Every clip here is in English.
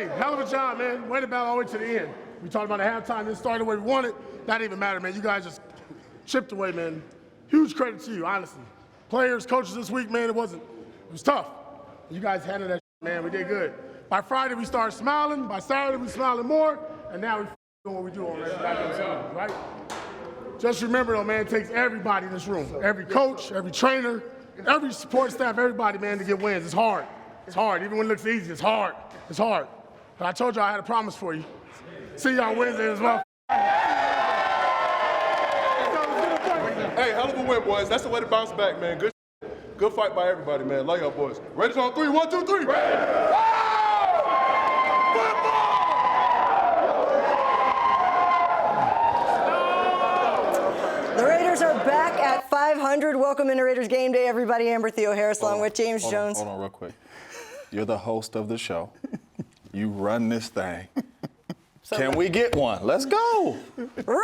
Hey, hell of a job, man. Way to battle all the way to the end. We talked about the halftime, then started the way we wanted. That didn't even matter, man. You guys just chipped away, man. Huge credit to you, honestly. Players, coaches this week, man, it was tough. You guys handled that, man. We did good. By Friday, we started smiling. By Saturday, we smiling more. And now we're doing what we do on that, right? Just remember, though, man, it takes everybody in this room, every coach, every trainer, every support staff, everybody, man, to get wins. It's hard. It's hard. Even when it looks easy, it's hard. It's hard. But I told you I had a promise for you. See you on Wednesday as well. Hey, hell of a win, boys. That's the way to bounce back, man. Good fight by everybody, man. Love y'all, boys. Raiders on 3. 1, 2, 3. The Raiders are back at 500. Welcome into Raiders Game Day, everybody. Amber Theoharis along with James Jones. Hold on real quick. You're the host of the show. You run this thing. Can we get one? Let's go. Raiders!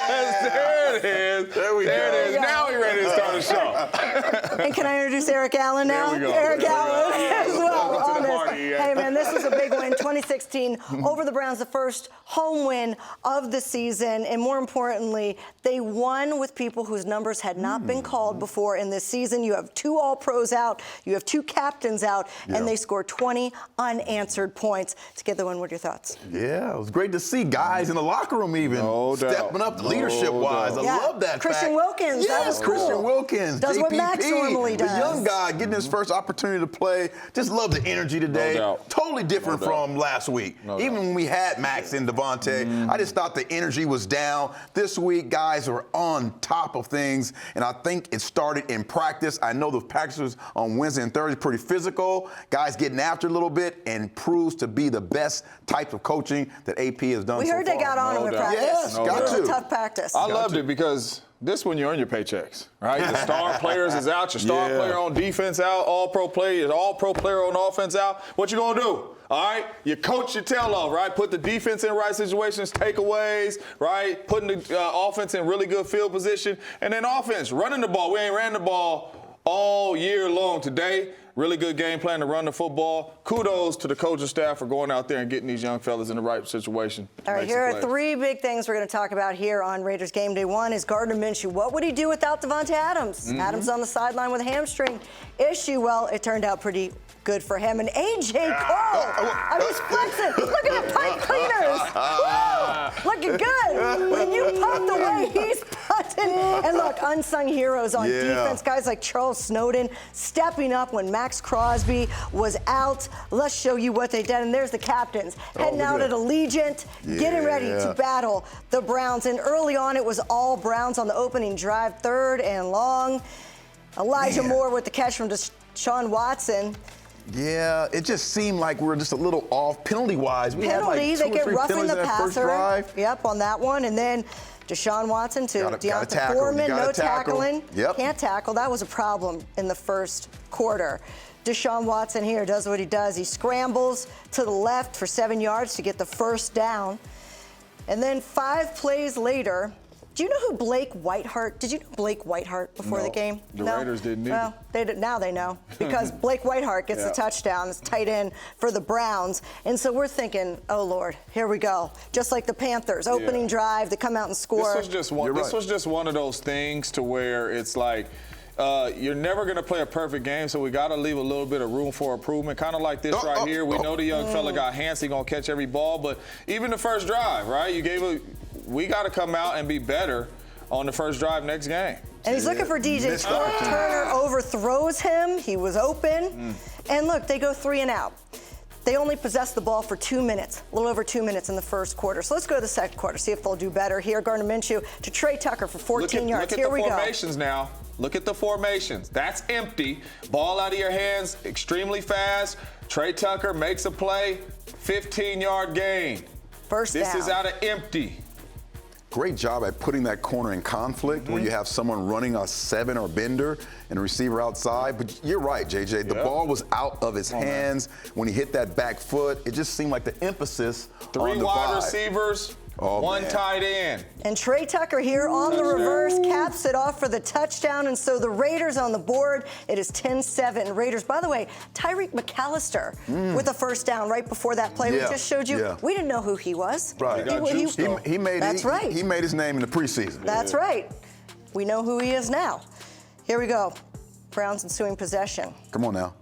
Yes, there it is. There it is. Now we're ready to start the show. And can I introduce Eric Allen now? There we go. Eric Allen as well. Welcome to the party, yeah. Hey, man, this was a big win. 2016 over the Browns, the first home win of the season. And more importantly, they won with people whose numbers had not been called before in this season. You have 2 All-Pros out. You have 2 captains out. And they scored 20 unanswered points to get the win. What are your thoughts? Yeah, it was great to see guys in the locker room even stepping up leadership-wise. I love that Christian Wilkins, that was cool. Christian Wilkins, does JPP, what Max normally does. The young guy getting his first opportunity to play. Just love the energy today. Totally different from last week. Even when we had Max and Devontae, I just thought the energy was down. This week, guys were on top of things, and I think it started in practice. I know the practices on Wednesday and Thursday pretty physical. Guys getting after a little bit and proves to be the best type of coaching that AP has done so far. We heard they got on him in practice. Yes, got it was to. a tough practice. I loved it because this when you earn your paychecks, right? The star players is out, your star player on defense out, all-pro player, all-pro player on offense out. What you gonna do? All right, you coach your tail off, right? Put the defense in right situations, takeaways, right? Putting the offense in really good field position, and then offense running the ball. We ain't ran the ball all year long. Today, really good game plan to run the football. Kudos to the coaching staff for going out there and getting these young fellas in the right situation. All right, here are 3 big things we're going to talk about here on Raiders Game Day. 1 is Gardner Minshew. What would he do without Davante Adams? Adams on the sideline with a hamstring issue. Well, it turned out pretty good for him. And A.J. Cole, I was flexing. Look at the pipe cleaners. Woo! Looking good. When you pump the way he's punting. And look, unsung heroes on defense. Guys like Charles Snowden stepping up when Max Crosby was out. Let's show you what they did. And there's the captains heading out at Allegiant, getting ready to battle the Browns. And early on, it was all Browns on the opening drive, 3rd and long. Elijah Moore with the catch from Deshaun Watson. Yeah, it just seemed like we were just a little off penalty-wise. We had like 2 they or get 3 roughing the penalties in that first passer. drive. Yep, on that one. And then Deshaun Watson to Deonta Foreman, no tackling. Can't tackle. That was a problem in the first quarter. Deshaun Watson here does what he does. He scrambles to the left for 7 yards to get the first down. And then 5 plays later, do you know who Blake Whiteheart? Did you know Blake Whiteheart before the game? The Raiders didn't either. Well, now they know because Blake Whiteheart gets the touchdown. It's tight end for the Browns. And so we're thinking, oh, Lord, here we go. Just like the Panthers, opening drive, they come out and score. This was just one of those things to where it's like, you're never going to play a perfect game, so we got to leave a little bit of room for improvement. Kind of like this right here. We know the young fella got hands. He's going to catch every ball. But even the first drive, right, we got to come out and be better on the first drive next game. And he's looking for DJ Turner, overthrows him. He was open. And look, they go 3 and out. They only possessed the ball for 2 minutes, a little over 2 minutes in the first quarter. So let's go to the second quarter, see if they'll do better here. Gardner Minshew to Trey Tucker for 14 yards. Here we go. Look at the formations now. Look at the formations. That's empty. Ball out of your hands, extremely fast. Trey Tucker makes a play, 15-yard gain. First down. This is out of empty. Great job at putting that corner in conflict where you have someone running a 7 or bender and a receiver outside. But you're right, JJ. The ball was out of his hands when he hit that back foot. It just seemed like the emphasis on the 3 wide receivers, One tight end. And Trey Tucker here on the reverse caps it off for the touchdown. And so the Raiders on the board. It is 10-7. Raiders, by the way, Tyreek McAllister with a first down right before that play we just showed you. Yeah. We didn't know who he was. Right. He made his name in the preseason. That's right. We know who he is now. Here we go. Browns ensuing possession. Come on now.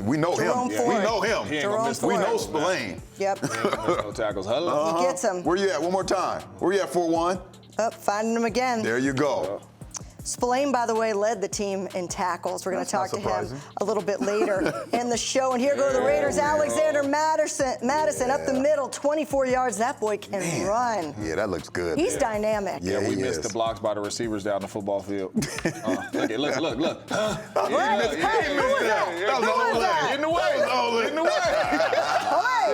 We know Jerome him. Ford. We know him. Jerome We know Ford. Spillane. Yep. No tackles. Hello. He gets him. Where you at? One more time. Where you at, 4-1? Up, finding him again. There you go. Spillane, by the way, led the team in tackles. We're going to talk to him surprising. a little bit later in the show. And here go the Raiders. Alexander Madison up the middle, 24 yards. That boy can run. Yeah, that looks good. He's dynamic. Yeah, We he missed is. the blocks by the receivers down the football field. Look. Hey, who was that? Get in the way.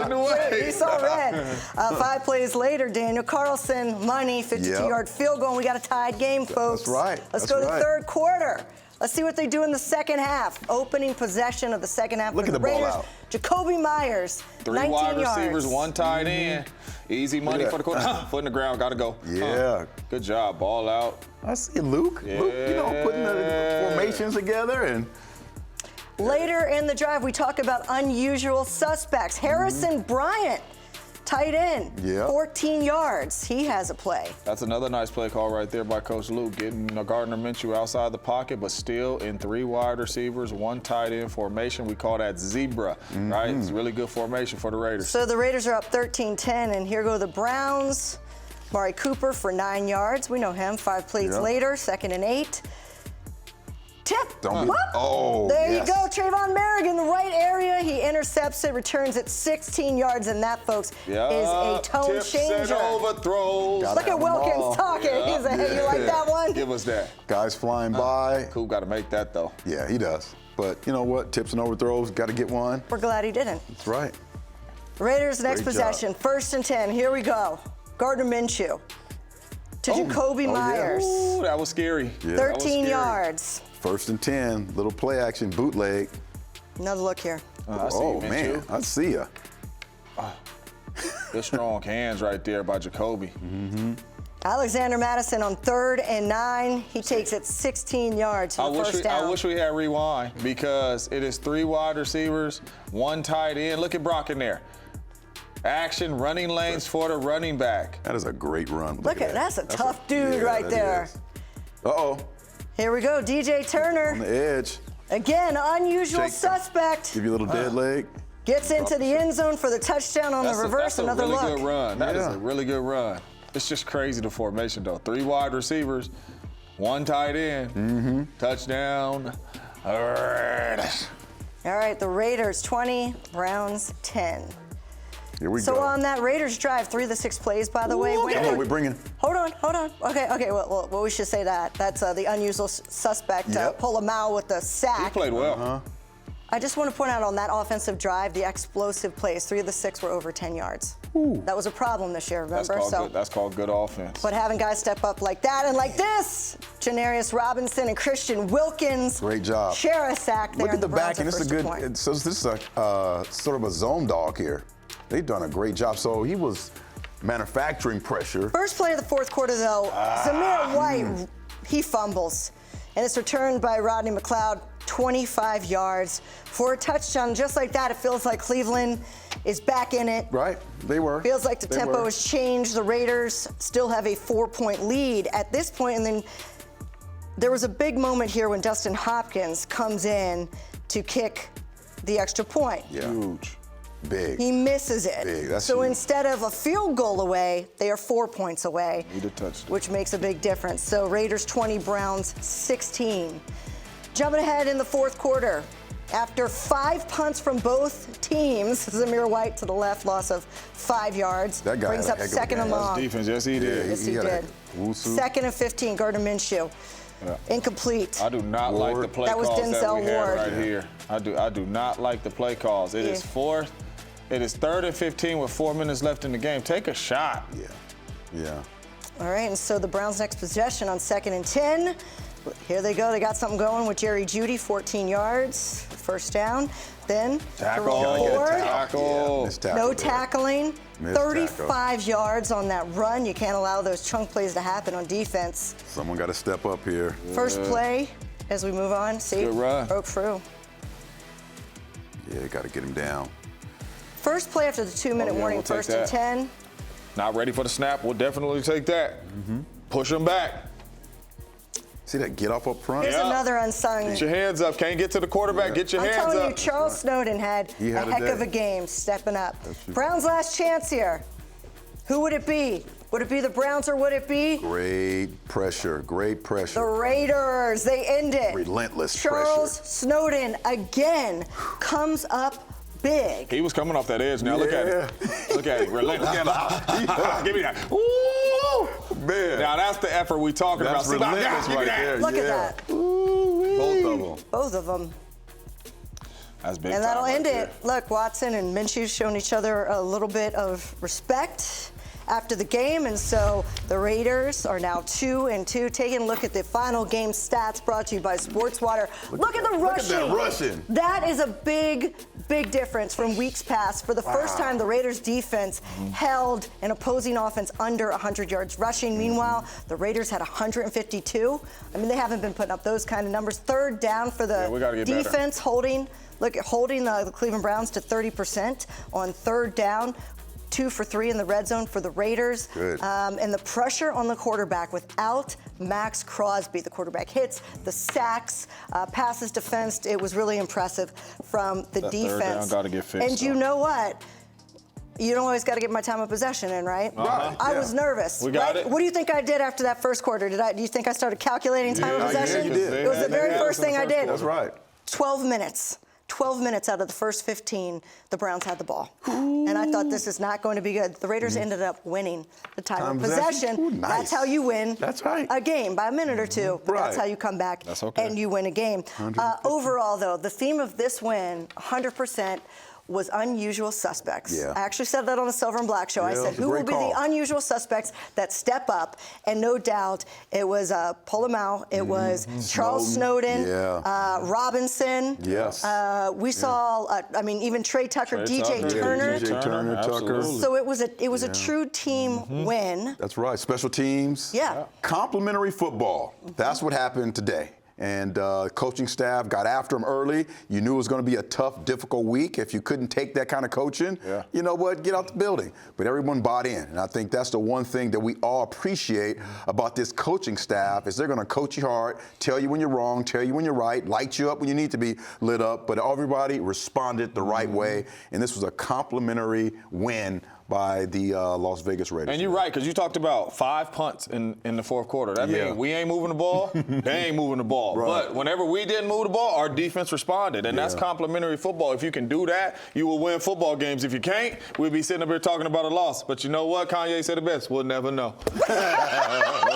In the way. He saw red. 5 plays later, Daniel Carlson, money, 52-yard field goal. And we got a tied game, folks. That's right. Let's go to the third quarter. Let's see what they do in the second half. Opening possession of the second half Look for at the the ball Raiders. out. Jacoby Myers, 3 19 wide yards. receivers, 1 tight end. Easy money for the quarter. Foot in the ground, gotta go. Yeah. Good job, ball out. I see Luke. Yeah. Luke, putting the formations together and. Later in the drive, we talk about unusual suspects. Harrison Bryant, tight end, 14 yards. He has a play. That's another nice play call right there by Coach Luke, getting Gardner Minshew outside the pocket, but still in 3 wide receivers, 1 tight end formation. We call that zebra, right? It's a really good formation for the Raiders. So the Raiders are up 13-10, and here go the Browns. Mari Cooper for 9 yards. We know him. 5 plays later, 2nd and 8. Tip. There you go. Trayvon Merrick in the right area. He intercepts it, returns it 16 yards, and that, folks, is a tone tips changer. and overthrows. Look at Wilkins talking. He's like, hey, you like that one? Give us that. Guys flying by. Coop got to make that, though. Yeah, he does. But you know what? Tips and overthrows, got to get one. We're glad he didn't. That's right. Raiders next Great possession, 1st and 10. Here we go. Gardner Minshew to Jacoby Myers. Ooh, that was scary. Yeah. 13 yards. 1st and 10, little play action, bootleg. Another look here. I see you, man, I see ya. Good strong hands right there by Jacoby. Alexander Madison on 3rd and 9. He takes it 16 yards for the first down. I wish we had rewind because it is 3 wide receivers, 1 tight end. Look at Brock in there. Action, running lanes for the running back. That is a great run. Look at that's a tough dude right there. Uh-oh. Here we go, DJ Turner. On the edge. Again, unusual suspect. Give you a little dead leg. Gets into the end zone for the touchdown on the reverse. That's Another a really look. good run. That is a really good run. It's just crazy, the formation, though. 3 wide receivers, 1 tight end. Touchdown. Raiders. All right, the Raiders 20, Browns 10. Here we So go. on that Raiders drive, 3 of the 6 plays, by the way. Come on, we're bringing. Hold on. Okay, well, we should say that. That's the unusual suspect, Polamalu with the sack. He played well. I just want to point out on that offensive drive, the explosive plays, 3 of the 6 were over 10 yards. That was a problem this year, remember? That's called good offense. But having guys step up like that and like this, Janarius Robinson and Christian Wilkins. Great job. Share a sack there. Look at the back, and it's this is a good. So this is a sort of a zone dog here. They've done a great job. So he was manufacturing pressure. First play of the 4th quarter, though, Zamir White, he fumbles. And it's returned by Rodney McLeod, 25 yards for a touchdown. Just like that, it feels like Cleveland is back in it. Right, they were. Feels like the tempo has changed. The Raiders still have a 4-point lead at this point. And then there was a big moment here when Dustin Hopkins comes in to kick the extra point. Yeah. Huge. Big. He misses it. Big. That's so huge. instead of a field goal away, they are 4 points away, which makes a big difference. So Raiders 20, Browns 16. Jumping ahead in the 4th quarter, after 5 punts from both teams, Zamir White to the left, loss of 5 yards. That guy brings had a up heck of a 2nd and game. long. That's defense. Yes, he did. Yes, he did. 2nd and 15, Gardner Minshew. Incomplete. I do not like the play That was calls Denzel that we had Ward. right here. I do not like the play calls. It is 4th. It is 3rd and 15 with 4 minutes left in the game. Take a shot. Yeah. All right, and so the Browns' next possession on 2nd and 10. Here they go. They got something going with Jerry Jeudy, 14 yards, first down. Then Tackle. No tackling. 35 yards on that run. You can't allow those chunk plays to happen on defense. Someone got to step up here. First play as we move on. See, broke through. Yeah, got to get him down. First play after the 2-minute warning, we'll 1st and 10. Not ready for the snap. We'll definitely take that. Push him back. See that get off up front? Here's another unsung. Get your hands up. Can't get to the quarterback. Get your hands up. I'm telling you, Charles Snowden had a heck of a game stepping up. Browns' last chance here. Who would it be? Would it be the Browns or would it be? Great pressure. The Raiders. They end it. Relentless Charles pressure. Snowden again comes up big. He was coming off that edge now. Look at him. Look at him. Relentless. Give me that. Ooh, man. Now that's the effort we talking about. That's relentless right there. Look at that. Both of them. That's big. And that'll end it. Look, Watson and Minshew's showing each other a little bit of respect after the game, and so the Raiders are now 2-2. Taking a look at the final game stats brought to you by Sportswater. Look at the rushing. Look at that rushing. That is a big difference from weeks past. For the first time, the Raiders defense held an opposing offense under 100 yards rushing. Meanwhile, the Raiders had 152. I mean, they haven't been putting up those kind of numbers. Third down for the defense, holding the Cleveland Browns to 30% on third down. 2 for 3 in the red zone for the Raiders. Good. And the pressure on the quarterback without Max Crosby. The quarterback hits, the sacks, passes defensed. It was really impressive from the defense. Third down gotta get fixed. And you know what? You don't always got to get my time of possession in, right? I was nervous. We got it. What do you think I did after that first quarter? Do you think I started calculating time of possession? Yeah, you did. It was the very first thing I did. That's right. 12 minutes. 12 minutes out of the first 15, the Browns had the ball. And I thought this is not going to be good. The Raiders ended up winning the time of possession. Ooh, nice. That's how you win a game, by a minute or two. But that's how you come back and you win a game. Overall, though, the theme of this win, 100%, was unusual suspects. Yeah. I actually said that on the Silver and Black show. I said, who will be the unusual suspects that step up? And no doubt, it was Polamalu, it was Charles Snowden, Robinson. Yes. We saw, even Trey Tucker, DJ Turner. DJ Turner, Tucker. So it was a true team win. That's right. Special teams. Yeah. Complimentary football. That's what happened today. And coaching staff got after him early. You knew it was going to be a tough, difficult week. If you couldn't take that kind of coaching, you know what? Get out the building. But everyone bought in. And I think that's the one thing that we all appreciate about this coaching staff is they're going to coach you hard, tell you when you're wrong, tell you when you're right, light you up when you need to be lit up. But everybody responded the right way. And this was a complimentary win by the Las Vegas Raiders. And you're right, because you talked about 5 punts in the fourth quarter. That means we ain't moving the ball, they ain't moving the ball. Right. But whenever we didn't move the ball, our defense responded. And that's complimentary football. If you can do that, you will win football games. If you can't, we'll be sitting up here talking about a loss. But you know what? Kanye said it best. We'll never know. That's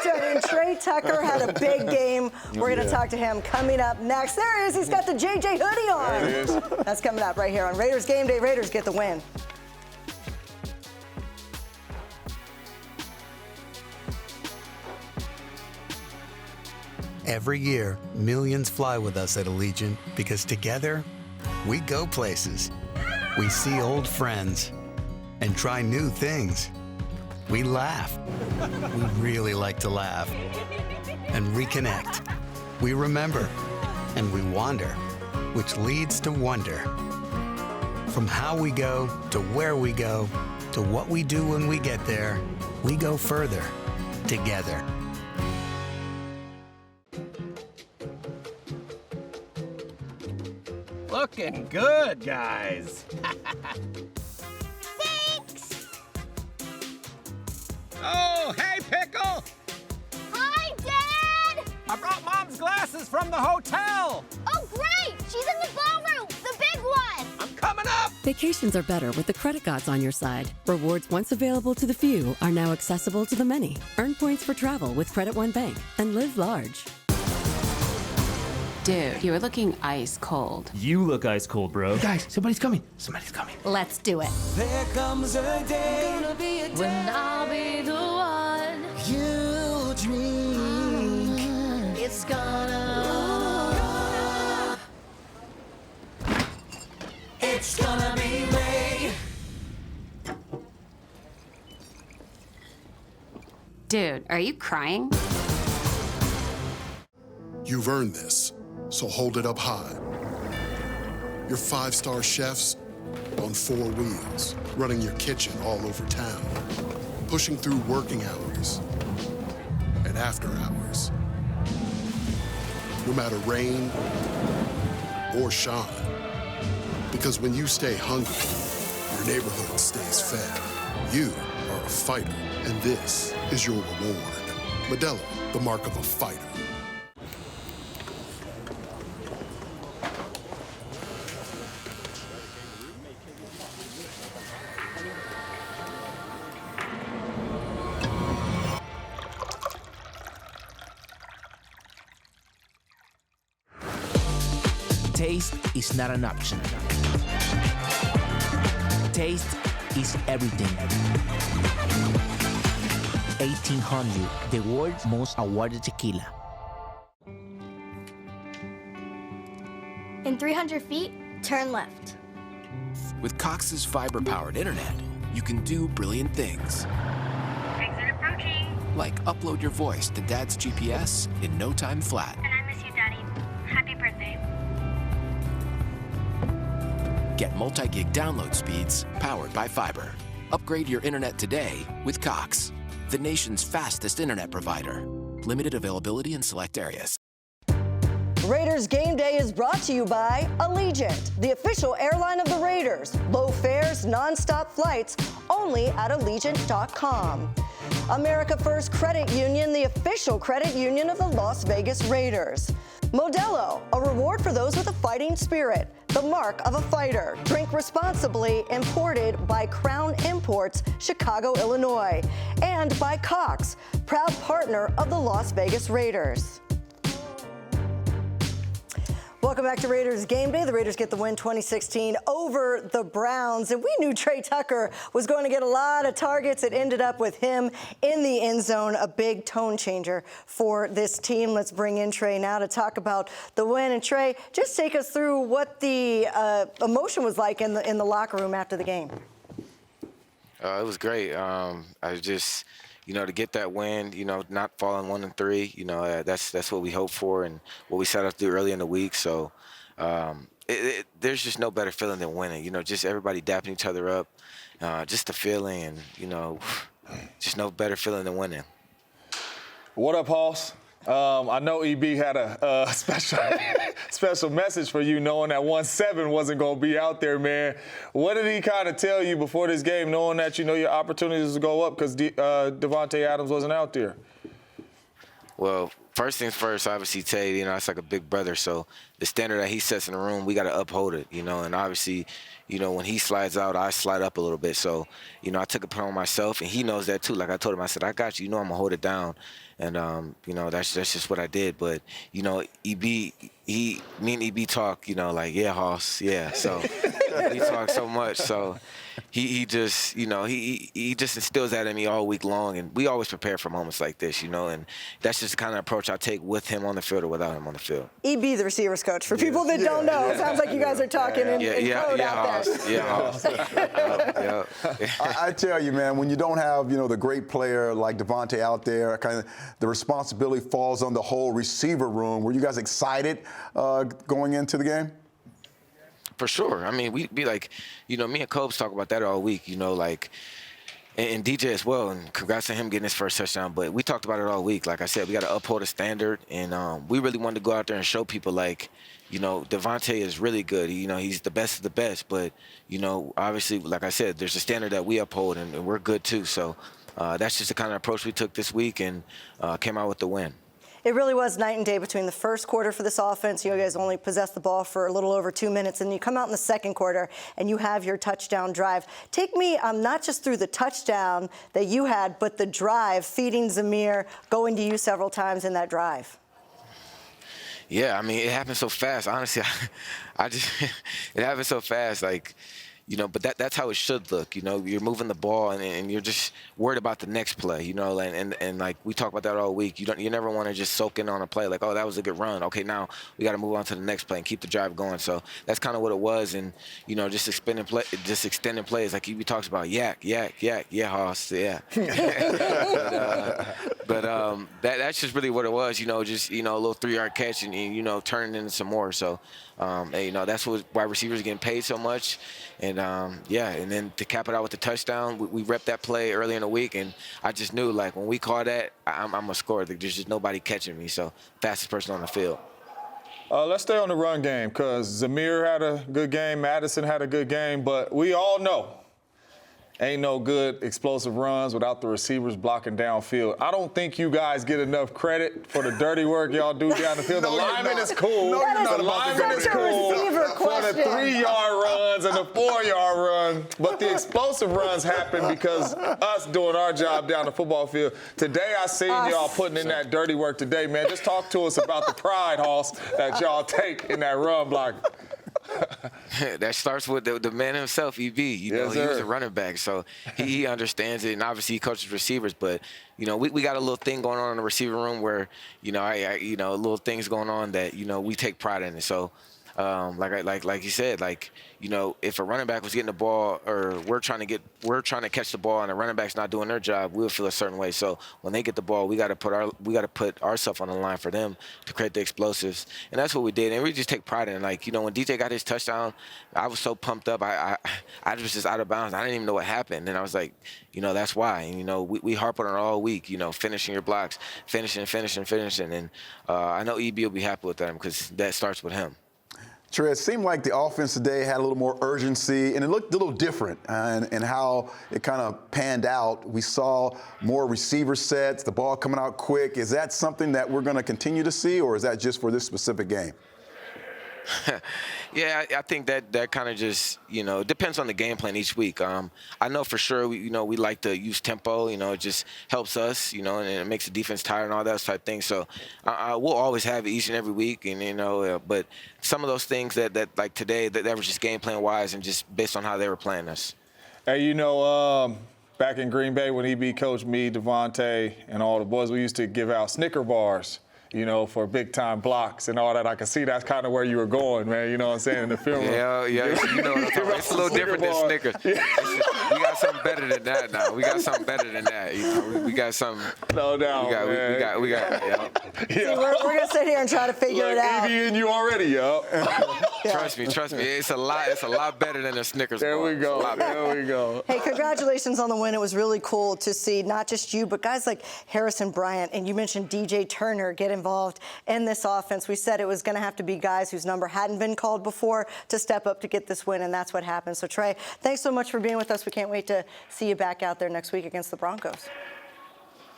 right. And Trey Tucker had a big game. We're going to talk to him coming up next. There he is. He's got the JJ hoodie on. There it is. That's coming up right here on Raiders Game Day. Raiders get the win. Every year, millions fly with us at Allegiant because together, we go places. We see old friends and try new things. We laugh. We really like to laugh. And reconnect. We remember. And we wander, which leads to wonder. From how we go to where we go to what we do when we get there, we go further together. Looking good, guys. Thanks! Oh, hey, Pickle! Hi, Dad! I brought Mom's glasses from the hotel. Oh, great! She's in the ballroom, the big one! I'm coming up! Vacations are better with the credit gods on your side. Rewards once available to the few are now accessible to the many. Earn points for travel with Credit One Bank and live large. Dude, you're looking ice cold. You look ice cold, bro. Guys, somebody's coming. Somebody's coming. Let's do it. There comes a day, Gonna be a day when I'll be the one you dream It's gonna be Ray. Dude, are you crying? You've earned this, so hold it up high. Your 5-star chefs on 4 wheels, running your kitchen all over town, pushing through working hours and after hours. No matter rain or shine. Because when you stay hungry, your neighborhood stays fed. You are a fighter, and this is your reward. Modelo, the mark of a fighter. Taste is not an option. Taste is everything. 1800, the world's most awarded tequila. In 300 feet, turn left. With Cox's fiber-powered internet, you can do brilliant things. Exit approaching. Like upload your voice to Dad's GPS in no time flat. And I miss you, Daddy. Happy birthday. Get multi-gig download speeds powered by fiber. Upgrade your internet today with Cox, the nation's fastest internet provider. Limited availability in select areas. Raiders Game Day is brought to you by Allegiant, the official airline of the Raiders. Low fares, non-stop flights, only at Allegiant.com. America First Credit Union, the official credit union of the Las Vegas Raiders. Modelo, a reward for those with a fighting spirit, the mark of a fighter. Drink responsibly, imported by Crown Imports, Chicago, Illinois. And by Cox, proud partner of the Las Vegas Raiders. Welcome back to Raiders Game Day. The Raiders get the win 2016 over the Browns. And we knew Trey Tucker was going to get a lot of targets. It ended up with him in the end zone, a big tone changer for this team. Let's bring in Trey now to talk about the win. And Trey, just take us through what the emotion was like in the locker room after the game. It was great. I just, to get that win, not falling 1-3, that's what we hoped for and what we set out to do early in the week. So there's just no better feeling than winning. Just everybody dapping each other up, just the feeling, and just no better feeling than winning. What up, Hoss? I know EB had a special message for you, knowing that 1-7 wasn't going to be out there, man. What did he kind of tell you before this game, knowing that your opportunities to go up because Davante Adams wasn't out there? Well, first things first, obviously, Tay, it's like a big brother. So the standard that he sets in the room, we got to uphold it, and obviously, when he slides out, I slide up a little bit. So, I took it upon myself, and he knows that too. Like I told him, I said, I got you. I'm going to hold it down. And, that's just what I did. But, me and EB talk, yeah, Hoss, yeah. So we talk so much. So he just, he just instills that in me all week long. And we always prepare for moments like this, and that's just the kind of approach I take with him on the field or without him on the field. EB, the receivers coach. For people that don't know, it sounds like you guys are talking in code out there. Yeah, Hoss. I tell you, man, when you don't have, the great player like Davante out there, kind of the responsibility falls on the whole receiver room. Were you guys excited going into the game? For sure. I mean, we'd be like, me and Cobes talk about that all week, and DJ as well. And congrats on him getting his first touchdown. But we talked about it all week. Like I said, we got to uphold a standard. And we really wanted to go out there and show people, Davante is really good. He's the best of the best. But, obviously, like I said, there's a standard that we uphold, and we're good too. So that's just the kind of approach we took this week and came out with the win. It really was night and day between the first quarter for this offense. You guys only possessed the ball for a little over 2 minutes, and you come out in the second quarter and you have your touchdown drive. Take me not just through the touchdown that you had, but the drive, feeding Zamir, going to you several times in that drive. Yeah, I mean, it happened so fast. Honestly, it happened so fast. but that's how it should look. You're moving the ball and you're just worried about the next play. And like we talk about that all week. You never want to just soak in on a play like, oh, that was a good run. Okay, now we got to move on to the next play and keep the drive going. So that's kind of what it was. And just extending plays like he talks about yak, Hoss, yeah. but that's just really what it was. Just a little 3-yard catch and turning into some more. So that's why receivers are getting paid so much. And and then to cap it out with the touchdown, we repped that play earlier in the week, and I just knew like when we call that, I'm a scorer. There's just nobody catching me. So fastest person on the field. Let's stay on the run game because Zamir had a good game, Madison had a good game, but we all know ain't no good explosive runs without the receivers blocking downfield. I don't think you guys get enough credit for the dirty work y'all do down the field. The lineman is cool. The lineman is cool for the 3-yard runs and the 4-yard run. But the explosive runs happen because us doing our job down the football field. Today I seen y'all putting in that dirty work today, man. Just talk to us about the pride, Hoss, that y'all take in that run block. That starts with the man himself, EB. He was a running back, so he understands it, and obviously he coaches receivers. But we got a little thing going on in the receiver room where little things going on that we take pride in it. So like you said, if a running back was getting the ball or we're trying to catch the ball and a running back's not doing their job, we'll feel a certain way. So when they get the ball, we got to put ourselves on the line for them to create the explosives, and that's what we did. And we just take pride in it. When DJ got his touchdown, I was so pumped up. I was just out of bounds. I didn't even know what happened, and I was like, that's why. And, we harp on it all week. Finishing your blocks, finishing, and I know EB will be happy with that because that starts with him. Trey, it seemed like the offense today had a little more urgency, and it looked a little different in how it kind of panned out. We saw more receiver sets, the ball coming out quick. Is that something that we're going to continue to see, or is that just for this specific game? Yeah, I think that kind of just, it depends on the game plan each week. I know for sure, we like to use tempo. It just helps us, and it makes the defense tired and all that type of thing. So we'll always have it each and every week, and but some of those things that like today, that was just game plan wise and just based on how they were playing us. Hey, back in Green Bay when EB coached me, Devontae, and all the boys, we used to give out Snicker bars. For big-time blocks and all that. I can see that's kind of where you were going, man. You know what I'm saying, in the film. Yeah, what I'm talking about. It's a little different than Snickers. Yeah. We got something better than that now. We got something better than that. We got something. No doubt, we got. See, we're going to sit here and try to figure it out. EB and you already, yo. Trust me. It's a lot better than a Snickers bar. There we go. Hey, congratulations on the win. It was really cool to see not just you, but guys like Harrison Bryant, and you mentioned DJ Turner get involved in this offense. We said it was going to have to be guys whose number hadn't been called before to step up to get this win, and that's what happened. So, Trey, thanks so much for being with us. We can't wait to see you back out there next week against the Broncos.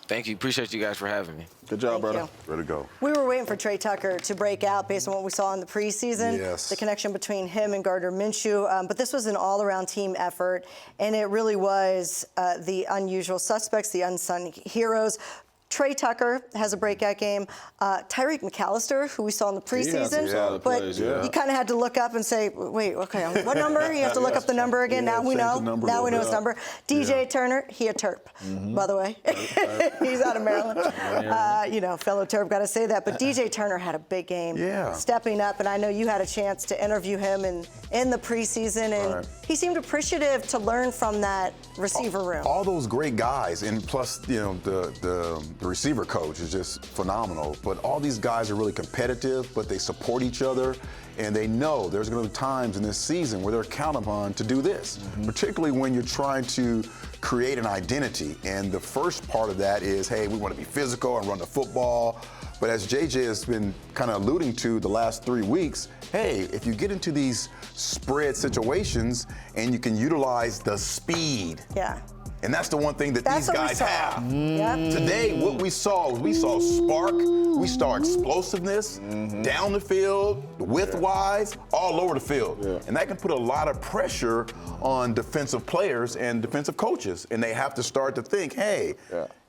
Thank you. Appreciate you guys for having me. Good job, brother. You. Ready to go. We were waiting for Trey Tucker to break out based on what we saw in the preseason. Yes. The connection between him and Gardner Minshew. But this was an all-around team effort, and it really was the unusual suspects, the unsung heroes. Trey Tucker has a breakout game. Tyreek McAllister, who we saw in the preseason, you kind of had to look up and say, wait, okay, what number? You have to look up the number again. Now we know. Now we know his number. DJ Turner, he a Terp, by the way. He's out of Maryland. Fellow Terp, got to say that. But DJ Turner had a big game, stepping up, and I know you had a chance to interview him in the preseason, and he seemed appreciative to learn from that receiver room. All those great guys, and plus, the receiver coach is just phenomenal. But all these guys are really competitive, but they support each other, and they know there's going to be times in this season where they're counted upon to do this, particularly when you're trying to create an identity. And the first part of that is, hey, we want to be physical and run the football. But as JJ has been kind of alluding to the last 3 weeks, hey, if you get into these spread situations and you can utilize the speed. Yeah. And that's the one thing that these guys have. Yep. Today, what we saw spark, we saw explosiveness down the field, width-wise, all over the field. And that can put a lot of pressure on defensive players and defensive coaches. And they have to start to think, hey,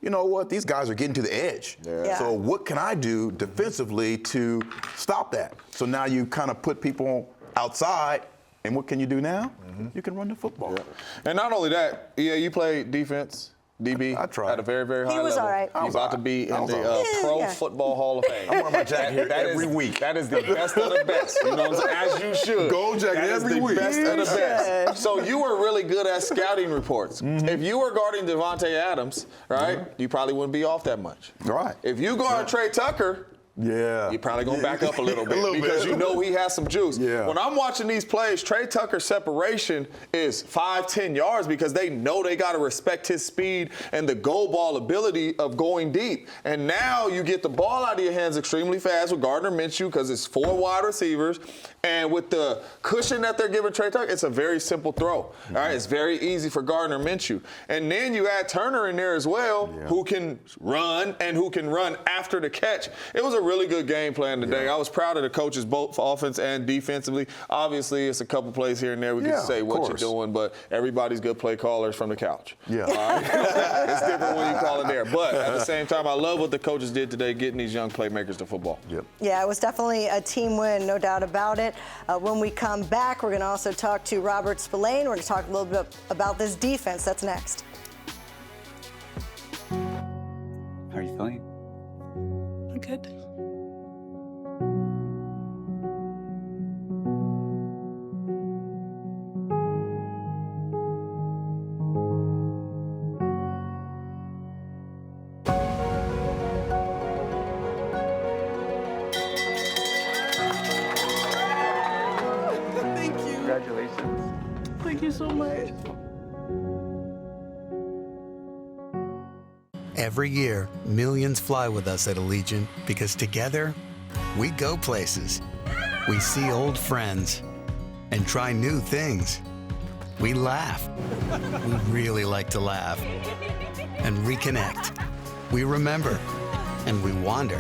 you know what, these guys are getting to the edge. So what can I do defensively to stop that? So now you kind of put people outside And what can you do now? You can run the football. Yeah. And not only that, you played defense, DB, I tried. at a very, very high level. He was all right. You're about to be in the Pro Football Hall of Fame. I'm wearing my jacket here every week. That is the best of the best. You know what I'm saying? As you should. Gold jacket every week. Best of the best. So you were really good at scouting reports. If you were guarding Devontae Adams, right, you probably wouldn't be off that much. Right. If you guard Trey Tucker, you're probably going to back up a little bit because you know he has some juice. When I'm watching these plays, Trey Tucker's separation is 5-10 yards because they know they got to respect his speed and the goal ball ability of going deep. And now you get the ball out of your hands extremely fast with Gardner Minshew because it's 4 wide receivers. And with the cushion that they're giving Trey Tucker, it's a very simple throw. All right, it's very easy for Gardner Minshew. And then you add Turner in there as well, who can run and who can run after the catch. It was a really good game plan today. I was proud of the coaches, both for offense and defensively. Obviously, it's a couple plays here and there we can say what you're doing, but everybody's good play callers from the couch. All right? It's different when you call it there. But at the same time, I love what the coaches did today, getting these young playmakers to football. Yeah, it was definitely a team win, no doubt about it. When we come back, we're going to also talk to Robert Spillane. We're going to talk a little bit about this defense. That's next. How are you feeling? I'm good. Congratulations. Thank you so much. Every year, millions fly with us at Allegiant because together, we go places. We see old friends and try new things. We laugh. We really like to laugh. And reconnect. We remember. And we wander,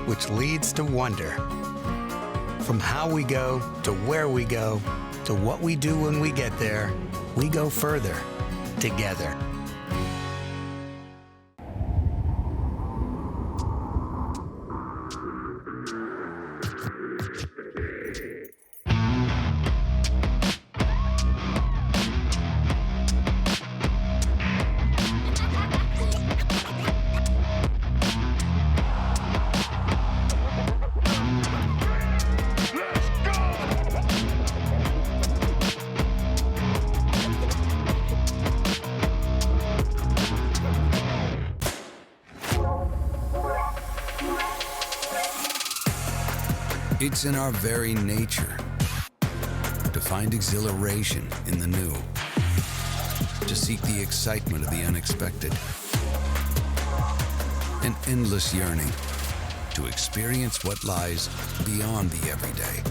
which leads to wonder. From how we go to where we go to what we do when we get there, we go further together. It's in our very nature to find exhilaration in the new, to seek the excitement of the unexpected, an endless yearning to experience what lies beyond the everyday.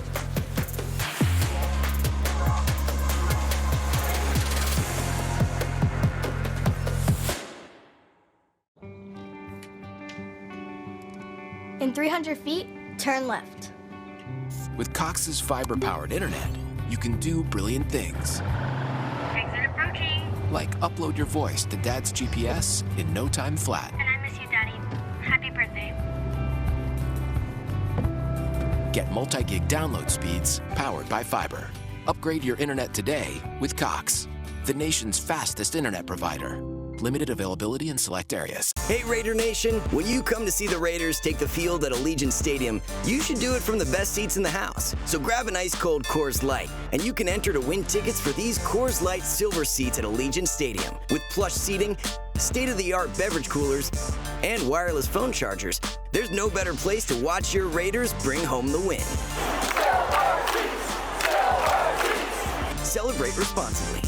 In 300 feet, turn left. With Cox's fiber-powered internet, you can do brilliant things. Exit approaching. Like upload your voice to Dad's GPS in no time flat. And I miss you, Daddy. Happy birthday. Get multi-gig download speeds powered by fiber. Upgrade your internet today with Cox, the nation's fastest internet provider. Limited availability in select areas. Hey Raider Nation, when you come to see the Raiders take the field at Allegiant Stadium, you should do it from the best seats in the house. So grab an ice cold Coors Light, and you can enter to win tickets for these Coors Light silver seats at Allegiant Stadium. With plush seating, state-of-the-art beverage coolers, and wireless phone chargers, there's no better place to watch your Raiders bring home the win. Celebrate responsibly.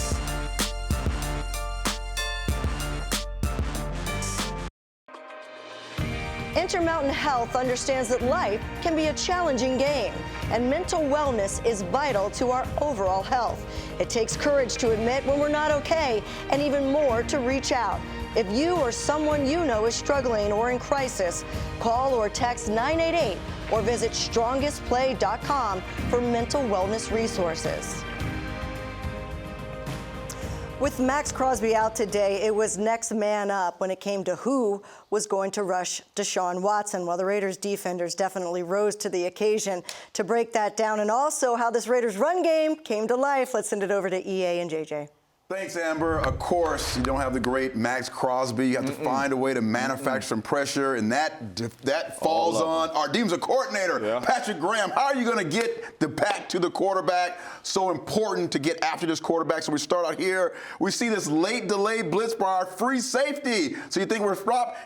Intermountain Health understands that life can be a challenging game, and mental wellness is vital to our overall health. It takes courage to admit when we're not okay, and even more to reach out. If you or someone you know is struggling or in crisis, call or text 988 or visit strongestplay.com for mental wellness resources. With Max Crosby out today, it was next man up when it came to who was going to rush Deshaun Watson. Well, the Raiders defenders definitely rose to the occasion to break that down, and also how this Raiders run game came to life. Let's send it over to EA and JJ. Thanks, Amber. Of course, you don't have the great Max Crosby. You have to find a way to manufacture some pressure, and that falls on our defensive coordinator, Patrick Graham. How are you going to get the pack to the quarterback? So important to get after this quarterback. So we start out here. We see this late delay blitz by our free safety. So you think we're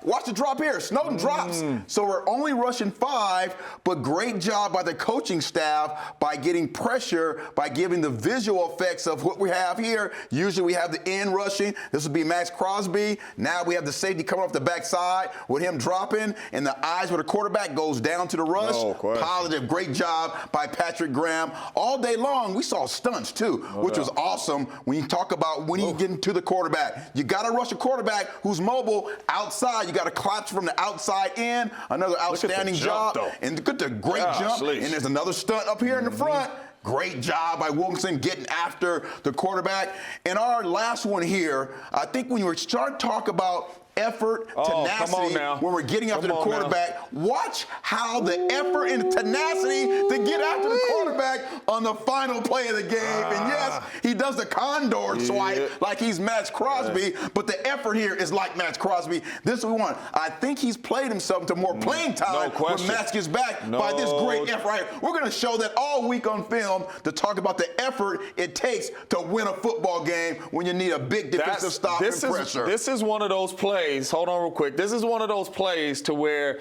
watch the drop here. Snowden drops. So we're only rushing 5, but great job by the coaching staff by getting pressure, by giving the visual effects of what we have here. Usually we have the end rushing. This would be Max Crosby. Now we have the safety coming off the backside with him dropping, and the eyes where the quarterback goes down to the rush. Positive. Great job by Patrick Graham. All day long, we saw stunts too, which was awesome when you talk about when you get into the quarterback. You got to rush a quarterback who's mobile outside. You got to clutch from the outside in. Another outstanding job. And look at the great jump. And there's another stunt up here in the front. Great job by Wilkinson getting after the quarterback. And our last one here, I think when you start talk about effort, tenacity, when we're getting after the quarterback, watch how the effort and tenacity to get after the quarterback on the final play of the game. And yes, he does the condor swipe like he's Max Crosby, but the effort here is like Max Crosby. This is what we want. I think he's played himself to more playing time when Max gets back by this great effort right here. We're going to show that all week on film to talk about the effort it takes to win a football game when you need a big defensive stop and pressure. This is one of those plays. Hold on real quick. This is one of those plays to where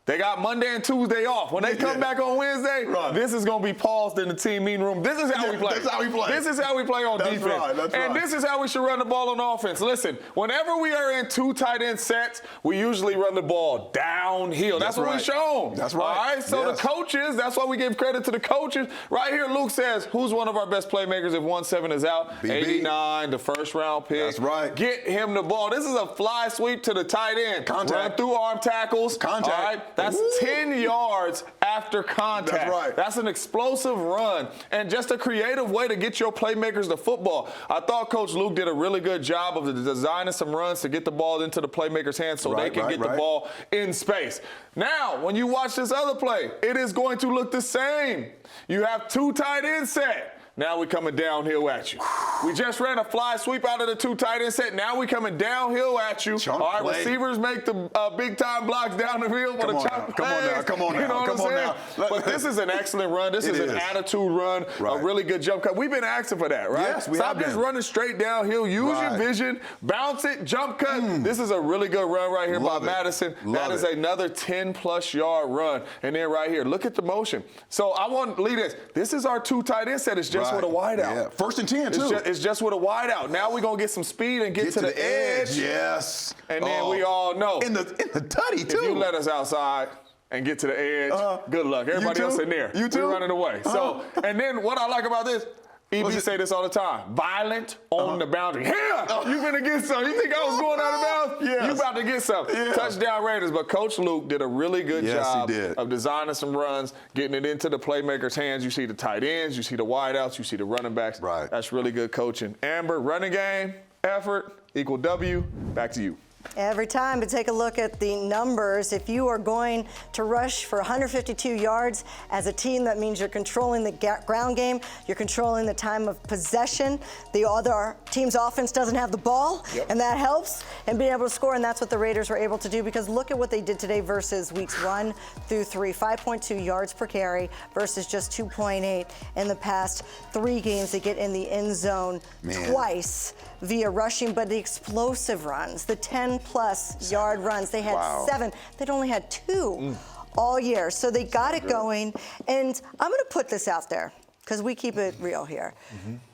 they got Monday and Tuesday off. When they come back on Wednesday, this is going to be paused in the team meeting room. This is how we play. That's how we play. This is how we play on defense. And this is how we should run the ball on offense. Listen, whenever we are in 2 tight end sets, we usually run the ball downhill. That's what we show them. That's right. All right? So the coaches, that's why we give credit to the coaches. Right here, Luke says, who's one of our best playmakers if 1-7 is out? BB. 89, the first-round pick. That's right. Get him the ball. This is a fly sweep to the tight end. Contact. Run through arm tackles. Contact. All right? That's 10 yards after contact. That's right. That's an explosive run and just a creative way to get your playmakers the football. I thought Coach Luke did a really good job of designing some runs to get the ball into the playmakers' hands so they can get the ball in space. Now, when you watch this other play, it is going to look the same. You have 2 tight end set. Now we're coming downhill at you. We just ran a fly sweep out of the 2 tight end set. Now we're coming downhill at you. All right, receivers make the big-time blocks down the field. Come on now. You know what I'm saying? But this is an excellent run. This is an attitude run, a really good jump cut. We've been asking for that, right? Yes, we Stop have just been. running straight downhill. Use your vision. Bounce it. Jump cut. This is a really good run right here by Madison. That is another 10-plus yard run. And then right here, look at the motion. So I want to lead this. This is our 2 tight end set. It's just with a wide out. Yeah. 1st and 10, too. It's just with a wide out. Now we're going to get some speed and get to the edge. Yes. And then we all know. In the tutty, too. If you let us outside and get to the edge, good luck. Everybody else in there. You too? We're running away. So, and then what I like about this, EB say this all the time. Violent on the boundary. Here, you finna get some. You think I was going out of bounds? Yes. You about to get some. Touchdown Raiders. But Coach Luke did a really good job of designing some runs, getting it into the playmakers' hands. You see the tight ends, you see the wideouts, you see the running backs. Right. That's really good coaching. Amber, running game, effort, equal W. Back to you. Every time, but take a look at the numbers. If you are going to rush for 152 yards as a team, that means you're controlling the ground game, you're controlling the time of possession. The other team's offense doesn't have the ball, and that helps in being able to score, and that's what the Raiders were able to do, because look at what they did today versus weeks 1 through 3. 5.2 yards per carry versus just 2.8 in the past 3 games. They get in the end zone twice via rushing, but the explosive runs, the 10-plus yard runs, they had 7. They'd only had 2 all year. So they got it going. And I'm going to put this out there because we keep it real here.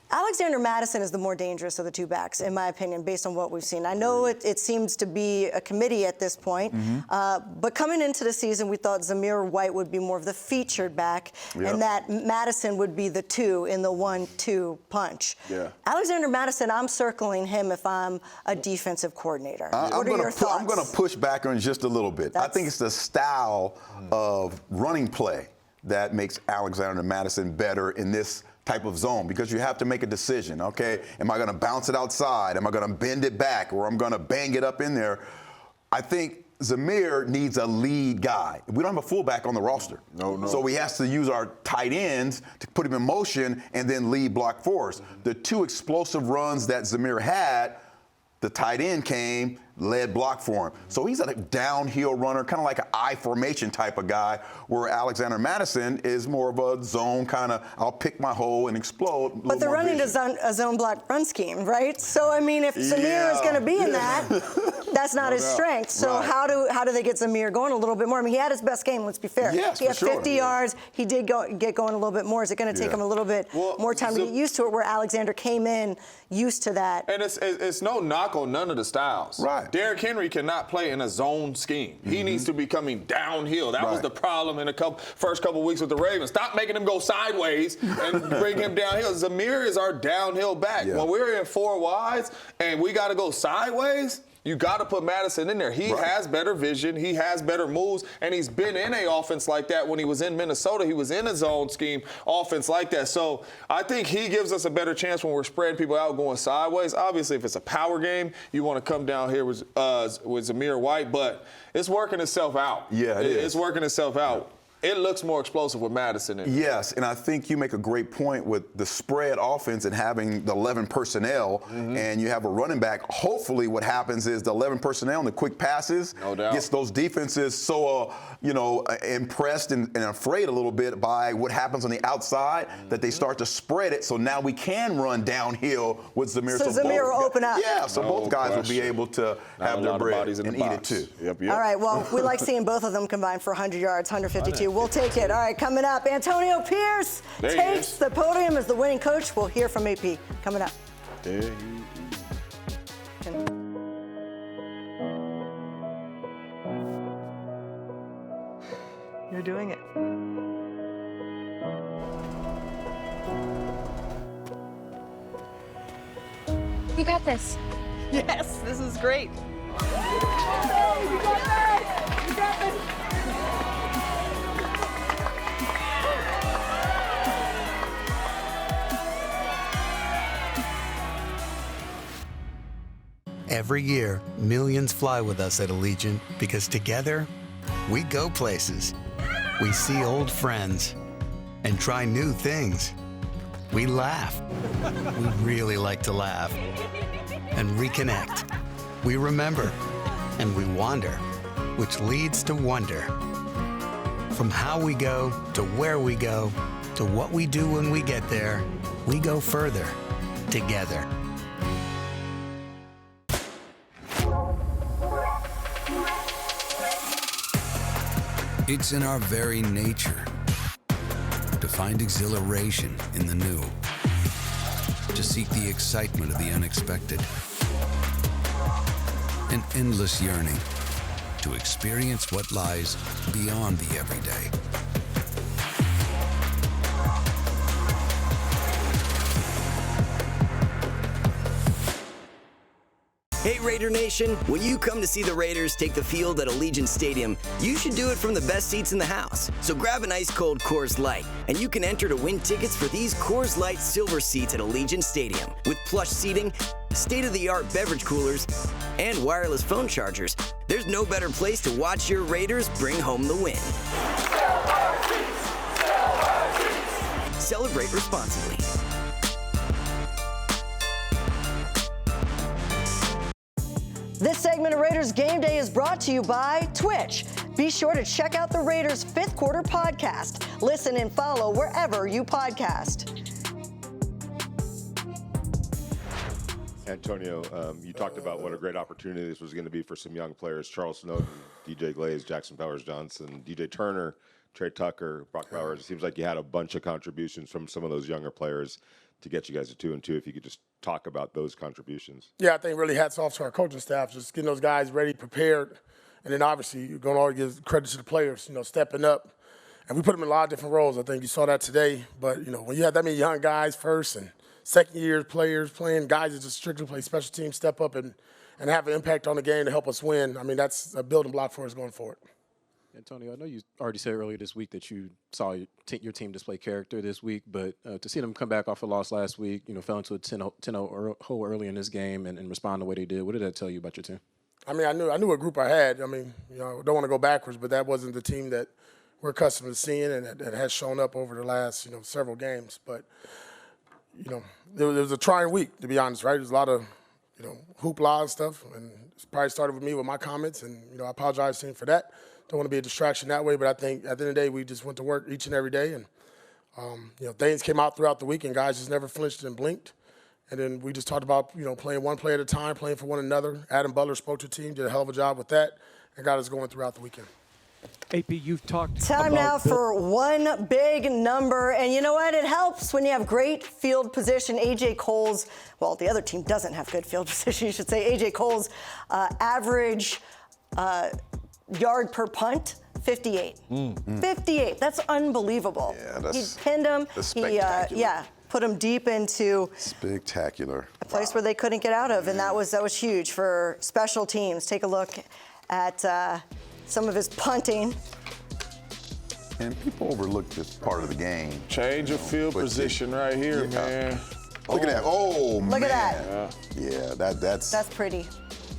Alexander Mattison is the more dangerous of the 2 backs, in my opinion, based on what we've seen. I know it seems to be a committee at this point, but coming into the season, we thought Zamir White would be more of the featured back, and that Mattison would be the 2 in the 1-2 punch. Alexander Mattison, I'm circling him if I'm a defensive coordinator. What are your thoughts? I'm going to push back on just a little bit. I think it's the style of running play that makes Alexander Madison better in this type of zone, because you have to make a decision, okay? Am I gonna bounce it outside? Am I gonna bend it back? Or I'm gonna bang it up in there? I think Zamir needs a lead guy. We don't have a fullback on the roster. No. So we have to use our tight ends to put him in motion and then lead block for us. The two explosive runs that Zamir had, the tight end came, led block for him. So he's a downhill runner, kind of like an I formation type of guy, where Alexander Madison is more of a zone kind of, I'll pick my hole and explode. But they're running a zone block run scheme, right? So, I mean, if Zamir is going to be in that, that's not his strength. So how do they get Zamir going a little bit more? I mean, he had his best game, let's be fair. Yes, he had 50 yards. He did get going a little bit more. Is it going to take him a little bit more time to get used to it, where Alexander came in used to that? And it's no knock on none of the styles. Right. Derrick Henry cannot play in a zone scheme. He needs to be coming downhill. That was the problem in the first couple weeks with the Ravens. Stop making him go sideways and bring him downhill. Zamir is our downhill back. When we're in four wides and we got to go sideways, you got to put Madison in there. He has better vision. He has better moves, and he's been in a offense like that when he was in Minnesota. He was in a zone scheme offense like that. So I think he gives us a better chance when we're spreading people out going sideways. Obviously, if it's a power game, you want to come down here with Zamir White, but it's working itself out. Yeah, it's working itself out. It looks more explosive with Madison in it. Yes, and I think you make a great point with the spread offense and having the 11 personnel, and you have a running back. Hopefully what happens is the 11 personnel and the quick passes gets those defenses so, impressed and afraid a little bit by what happens on the outside that they start to spread it, so now we can run downhill with Zamir. So Zamir will open up. Yeah, so both guys will be able to have their bread and eat it too. All right, well, we like seeing both of them combine for 100 yards, 152. We'll take it. All right, coming up, Antonio Pierce takes the podium as the winning coach. We'll hear from AP coming up. You're doing it. You got this. Yes, this is great. Every year, millions fly with us at Allegiant because together, we go places. We see old friends and try new things. We laugh. We really like to laugh. And reconnect. We remember. And we wander, which leads to wonder. From how we go to where we go to what we do when we get there, we go further together. It's in our very nature to find exhilaration in the new, to seek the excitement of the unexpected, an endless yearning to experience what lies beyond the everyday. Hey Raider Nation, when you come to see the Raiders take the field at Allegiant Stadium, you should do it from the best seats in the house. So grab an ice cold Coors Light, and you can enter to win tickets for these Coors Light silver seats at Allegiant Stadium. With plush seating, state-of-the-art beverage coolers, and wireless phone chargers, there's no better place to watch your Raiders bring home the win. Celebrate responsibly. This segment of Raiders Game Day is brought to you by Twitch. Be sure to check out the Raiders' fifth quarter podcast. Listen and follow wherever you podcast. Antonio, you talked about what a great opportunity this was going to be for some young players. Charles Snowden, DJ Glaze, Jackson Powers-Johnson, DJ Turner, Trey Tucker, Brock Bowers. It seems like you had a bunch of contributions from some of those younger players to get you guys to 2-2. If you could just talk about those contributions. Yeah, I think really hats off to our coaching staff, just getting those guys ready, prepared, and then obviously you're going to always give credit to the players, stepping up. And we put them in a lot of different roles. I think you saw that today. But, when you have that many young guys first and second-year players playing, guys that just strictly play special teams, step up and have an impact on the game to help us win, I mean, that's a building block for us going forward. Antonio, I know you already said earlier this week that you saw your team display character this week, but to see them come back off a loss last week, fell into a 10-0 hole early in this game and respond the way they did, what did that tell you about your team? I mean, I knew what group I had. I mean, don't want to go backwards, but that wasn't the team that we're accustomed to seeing and that has shown up over the last, several games. But, there was a trying week, to be honest, right? There's a lot of, hoopla and stuff, and it probably started with me with my comments, and, I apologize to him for that. Don't want to be a distraction that way, but I think at the end of the day, we just went to work each and every day, and, things came out throughout the week, and guys just never flinched and blinked. And then we just talked about, playing one play at a time, playing for one another. Adam Butler spoke to the team, did a hell of a job with that, and got us going throughout the weekend. AP, you've talked Time now for one big number. And you know what? It helps when you have great field position. A.J. Cole's, well, the other team doesn't have good field position, you should say. A.J. Cole's average yard per punt, 58. 58. That's unbelievable. Yeah, He pinned him. That's spectacular. Put him deep into spectacular. A place where they couldn't get out of, and that was huge for special teams. Take a look at some of his punting. And people overlook this part of the game. Change of field position right here, man. Look at that. Oh, man. Look at that. Yeah, that's pretty.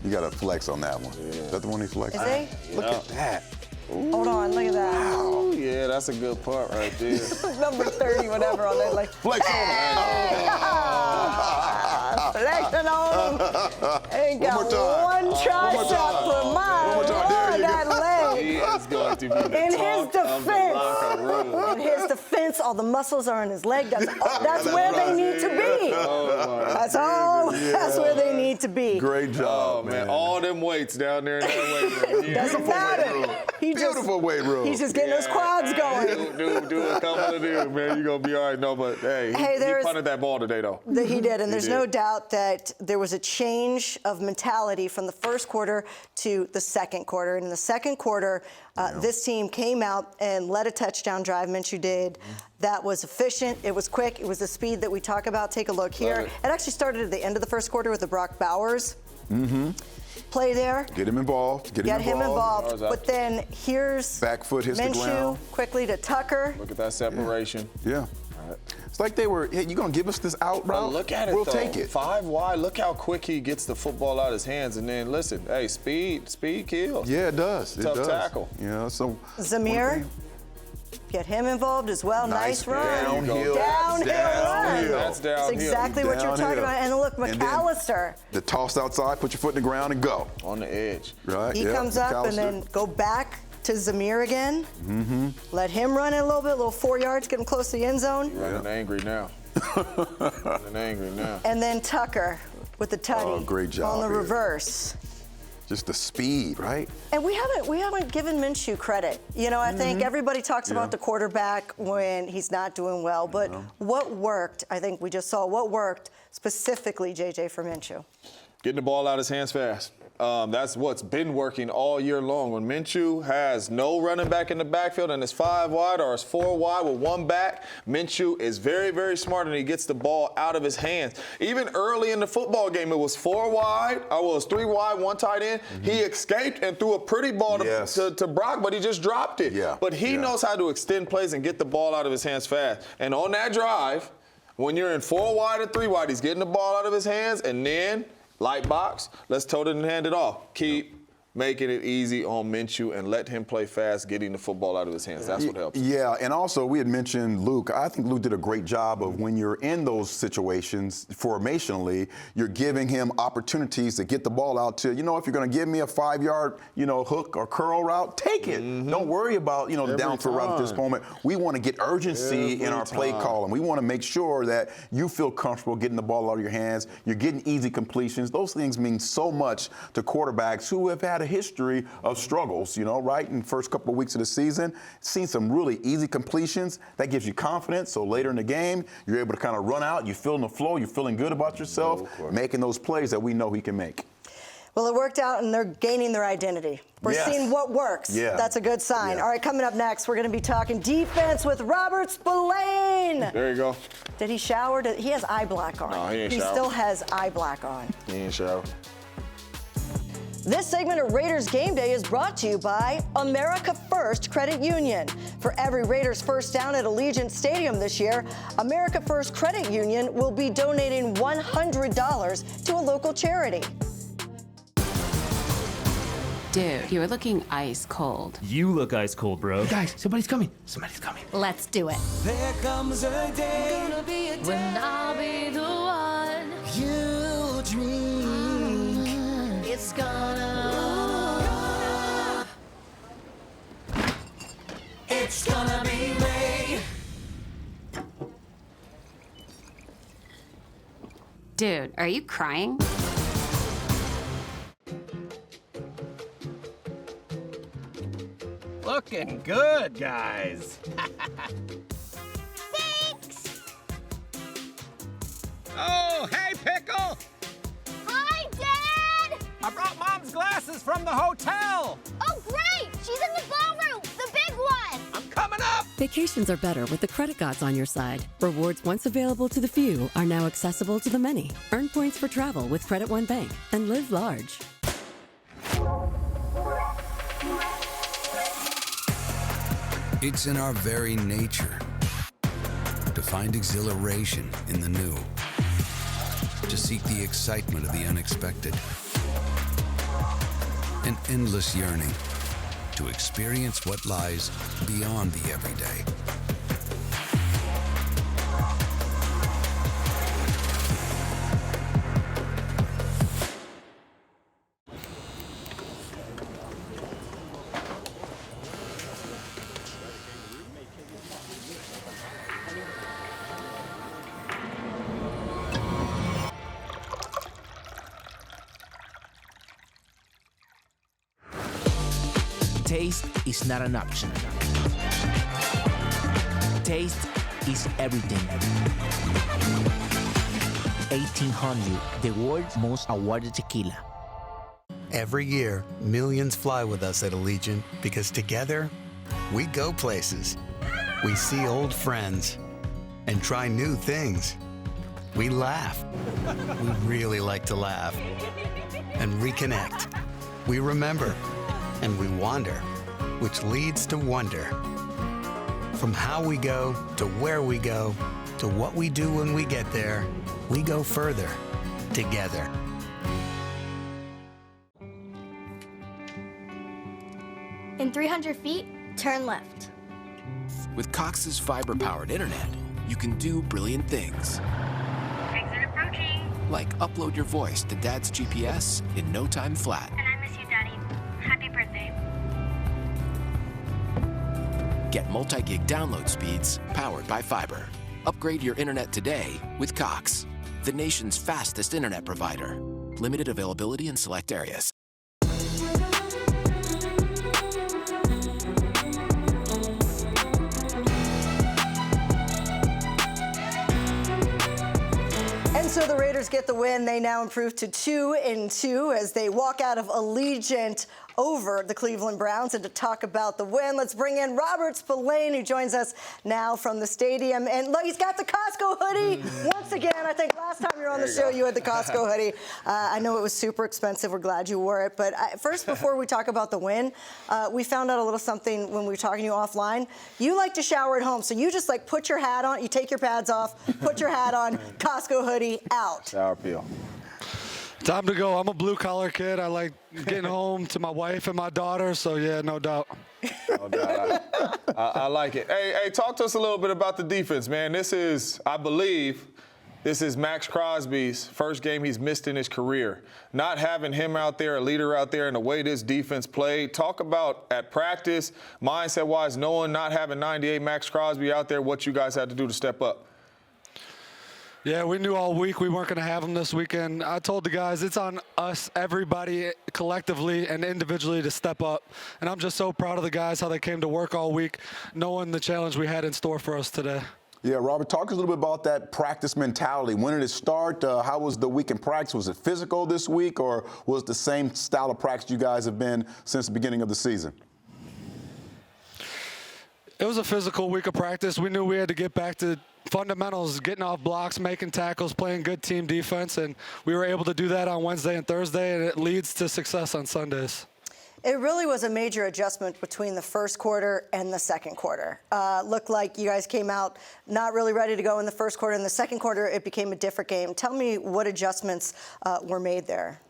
You got to flex on that one. Yeah. Is that the one he flexed? Is he? Look at that. Ooh. Hold on, look at that. Wow. Yeah, that's a good part right there. Number 30, whatever, on there. Like, flex on him. Flexing on him. Ain't got one tricep per mile. That leg. He is going to be the in his talk of the locker room. In his defense, all the muscles are in his leg. That's where they need to be. That's where they need to be. Great job, man. All them weights down there in that weight room. Doesn't matter. Beautiful weight room. He's just getting those quads going. Do a couple of them, man. You're going to be all right. No, but he punted that ball today, though. He did, and there's no doubt that there was a change of mentality from the first quarter to the second quarter. And in the second quarter, this team came out and led a touchdown drive. Minshew did. That was efficient. It was quick. It was the speed that we talk about. Take a look here. It actually started at the end of the first quarter with the Brock Bowers play there. Get him involved. Get him involved. But then here's back foot hits the ground. Quickly to Tucker. Look at that separation. Yeah. It's like they were, hey, you going to give us this out route? Look at it, We'll though. take it. 5 wide. Look how quick he gets the football out of his hands. And then, listen, hey, speed kills. Yeah, it does. Tough tackle. Yeah, so. Zamir, get him involved as well. Nice run. Downhill run. That's downhill. That's exactly what you're talking about. And look, McAllister. The toss outside, put your foot in the ground and go. On the edge. Right. He comes up and then go back to Zamir again. Let him run it a little 4 yards, get him close to the end zone. Running angry now. And then Tucker with the tutty. Oh, great job on the here. reverse. Just the speed, right? And we haven't given Minshew credit. I think everybody talks about the quarterback when he's not doing well, but what worked, I think we just saw what worked specifically, JJ, for Minshew. Getting the ball out of his hands fast. That's what's been working all year long. When Minshew has no running back in the backfield and it's 5 wide or it's 4 wide with one back, Minshew is very, very smart and he gets the ball out of his hands. Even early in the football game, it was 4 wide, or it was 3 wide, 1 tight end. He escaped and threw a pretty ball to Brock, but he just dropped it. But he knows how to extend plays and get the ball out of his hands fast. And on that drive, when you're in 4 wide and 3 wide, he's getting the ball out of his hands, and then light box, let's tote it and hand it off. Keep making it easy on Minshew and let him play fast, getting the football out of his hands. That's what helps. Yeah, and also we had mentioned Luke. I think Luke did a great job of when you're in those situations formationally, you're giving him opportunities to get the ball out to, if you're going to give me a 5-yard, hook or curl route, take it. Don't worry about, the downfield route at this moment. We want to get urgency in our play call, and we want to make sure that you feel comfortable getting the ball out of your hands. You're getting easy completions. Those things mean so much to quarterbacks who have had a history of struggles, right? In the first couple of weeks of the season, seen some really easy completions. That gives you confidence. So later in the game, you're able to kind of run out. You're feeling the flow. You're feeling good about yourself, making those plays that we know he can make. Well, it worked out, and they're gaining their identity. We're seeing what works. Yeah. That's a good sign. All right, coming up next, we're going to be talking defense with Robert Spillane. There you go. Did he shower? He has eye black on. No, he ain't He showered. still has eye black on. He ain't showered. This segment of Raiders Game Day is brought to you by America First Credit Union. For every Raiders first down at Allegiant Stadium this year, America First Credit Union will be donating $100 to a local charity. Dude, you were looking ice cold. You look ice cold, bro. Guys, somebody's coming. Somebody's coming. Let's do it. There comes a day when I'll be the one you dream. It's gonna be Ray. Dude, are you crying? Looking good, guys. Thanks! Oh, hey, Pickle! Hi, Dad! I brought Mom's glasses from the hotel. Oh, great! She's in the ballroom, the big one! I'm coming up! Vacations are better with the credit gods on your side. Rewards once available to the few are now accessible to the many. Earn points for travel with Credit One Bank and live large. It's in our very nature to find exhilaration in the new, to seek the excitement of the unexpected, an endless yearning to experience what lies beyond the everyday. Taste is not an option. Taste is everything. 1800, the world's most awarded tequila. Every year, millions fly with us at Allegiant because together, we go places. We see old friends and try new things. We laugh. We really like to laugh. And reconnect. We remember. And we wander, which leads to wonder. From how we go to where we go to what we do when we get there, we go further together. In 300 feet, turn left. With Cox's fiber-powered internet, you can do brilliant things. Exit approaching. Like upload your voice to Dad's GPS in no time flat. And I miss you, Daddy. Happy birthday. Get multi-gig download speeds powered by fiber. Upgrade your internet today with Cox, the nation's fastest internet provider. Limited availability in select areas. And so the Raiders get the win. They now improve to 2-2 as they walk out of Allegiant over the Cleveland Browns. And to talk about the win, let's bring in Robert Spillane, who joins us now from the stadium. And look, he's got the Costco hoodie once again. I think last time you were on the show, you had the Costco hoodie. I know it was super expensive. We're glad you wore it. But first, before we talk about the win, we found out a little something when we were talking to you offline. You like to shower at home, so you just like put your hat on, you take your pads off, put your hat on, Costco hoodie out. Shower peel. Time to go. I'm a blue-collar kid. I like getting home to my wife and my daughter, so yeah, no doubt. No doubt. I like it. Hey, talk to us a little bit about the defense, man. This is, I believe, this is Max Crosby's first game he's missed in his career. Not having him out there, a leader out there, and the way this defense played. Talk about at practice, mindset-wise, knowing not having 98 Max Crosby out there, what you guys had to do to step up. Yeah, we knew all week we weren't going to have him this weekend. I told the guys it's on us, everybody, collectively and individually to step up. And I'm just so proud of the guys, how they came to work all week, knowing the challenge we had in store for us today. Yeah, Robert, talk to us a little bit about that practice mentality. When did it start? How was the week in practice? Was it physical this week, or was it the same style of practice you guys have been since the beginning of the season? It was a physical week of practice. We knew we had to get back to fundamentals, getting off blocks, making tackles, playing good team defense, and we were able to do that on Wednesday and Thursday, and it leads to success on Sundays. It really was a major adjustment between the first quarter and the second quarter. Looked like you guys came out not really ready to go in the first quarter. In the second quarter, it became a different game. Tell me what adjustments were made there.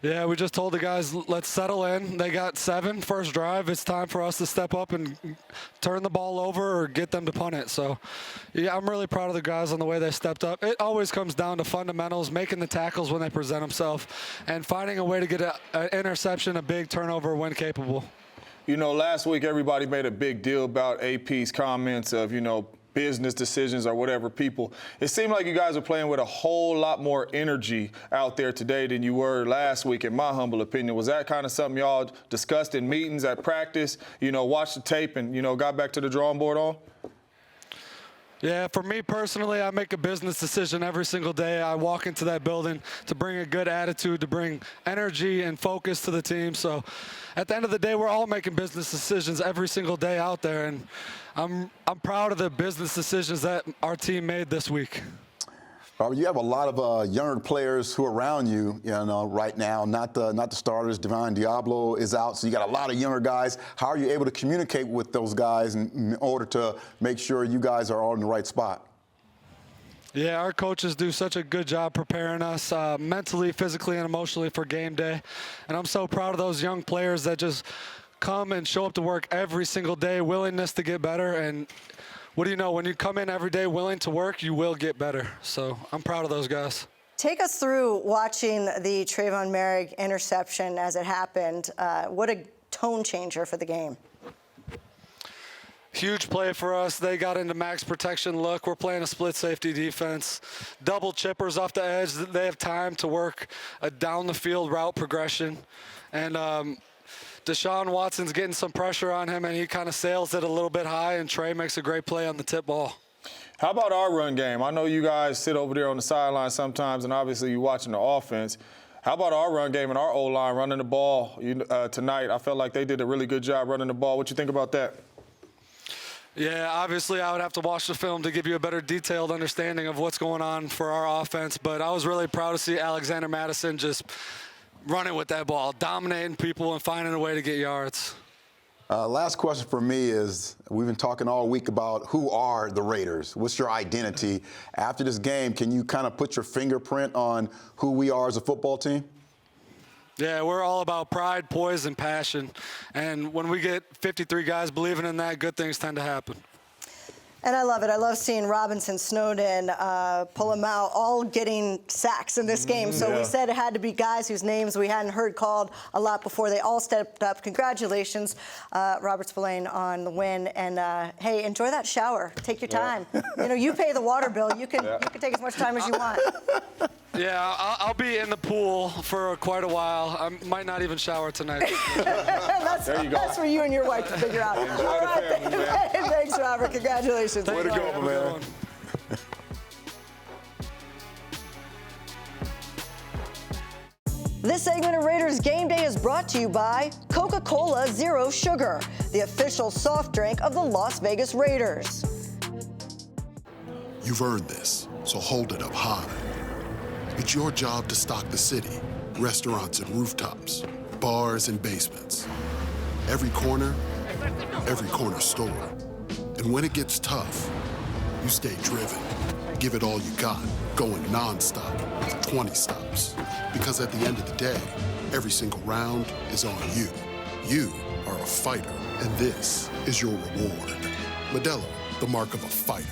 Yeah, we just told the guys, let's settle in. They got 7 first drive. It's time for us to step up and turn the ball over or get them to punt it. So, yeah, I'm really proud of the guys on the way they stepped up. It always comes down to fundamentals, making the tackles when they present themselves, and finding a way to get an interception, a big turnover when capable. You know, last week everybody made a big deal about AP's comments of, you know, business decisions or whatever people. It seemed like you guys were playing with a whole lot more energy out there today than you were last week, in my humble opinion. Was that kind of something y'all discussed in meetings at practice, you know, watched the tape and, you know, got back to the drawing board on? Yeah, for me personally, I make a business decision every single day. I walk into that building to bring a good attitude, to bring energy and focus to the team. So at the end of the day, we're all making business decisions every single day out there, and I'm proud of the business decisions that our team made this week. Robert, you have a lot of younger players who are around you, you know, right now. Not the starters. Divine Diablo is out, so you got a lot of younger guys. How are you able to communicate with those guys in order to make sure you guys are all in the right spot? Yeah, our coaches do such a good job preparing us mentally, physically, and emotionally for game day. And I'm so proud of those young players that just come and show up to work every single day, willingness to get better. And what do you know, when you come in every day willing to work, you will get better. So I'm proud of those guys. Take us through watching the Trayvon Merrick interception as it happened. What a tone changer for the game. Huge play for us. They got into max protection look. We're playing a split safety defense. Double chippers off the edge. They have time to work a down the field route progression. And Deshaun Watson's getting some pressure on him, and he kind of sails it a little bit high, and Trey makes a great play on the tip ball. How about our run game? I know you guys sit over there on the sideline sometimes, and obviously you're watching the offense. How about our run game and our O-line running the ball tonight? I felt like they did a really good job running the ball. What you think about that? Yeah, obviously I would have to watch the film to give you a better detailed understanding of what's going on for our offense, but I was really proud to see Alexander Madison just running with that ball, dominating people and finding a way to get yards. Last question for me is, we've been talking all week about who are the Raiders? What's your identity? After this game, can you kind of put your fingerprint on who we are as a football team? Yeah, we're all about pride, poise, and passion. And when we get 53 guys believing in that, good things tend to happen. And I love it. I love seeing Robinson, Snowden, pull them out, all getting sacks in this game. So we said it had to be guys whose names we hadn't heard called a lot before. They all stepped up. Congratulations, Robert Spillane, on the win. And, hey, enjoy that shower. Take your time. You know, you pay the water bill. You can take as much time as you want. Yeah, I'll be in the pool for quite a while. I might not even shower tonight. There you go. That's for you and your wife to figure out. Enjoy the family, man. Thanks, Robert. Congratulations. Way to go, man. This segment of Raiders Game Day is brought to you by Coca-Cola Zero Sugar, the official soft drink of the Las Vegas Raiders. You've earned this, so hold it up high. It's your job to stock the city, restaurants and rooftops, bars and basements. Every corner store. And when it gets tough, you stay driven. Give it all you got, going nonstop with 20 stops. Because at the end of the day, every single round is on you. You are a fighter, and this is your reward. Modelo, the mark of a fighter.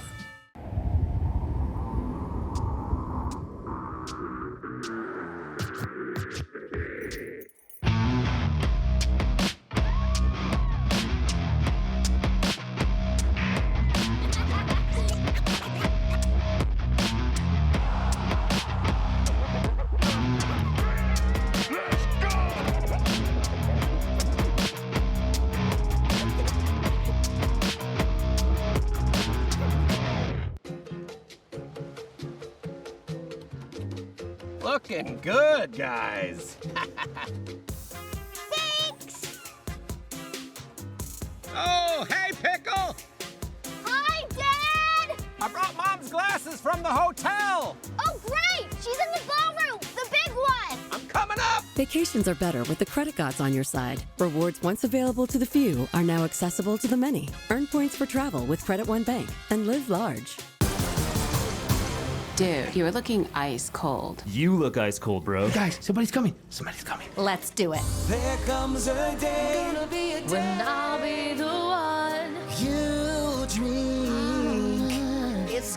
Looking good, guys. Thanks! Oh, Pickle! Hi, Dad! I brought Mom's glasses from the hotel. Oh, great! She's in the ballroom, the big one! I'm coming up! Vacations are better with the credit gods on your side. Rewards once available to the few are now accessible to the many. Earn points for travel with Credit One Bank and live large. Dude, you are looking ice cold. You look ice cold, bro. Guys, somebody's coming. Somebody's coming. Let's do it. There comes a day when I'll be the one you dream. It's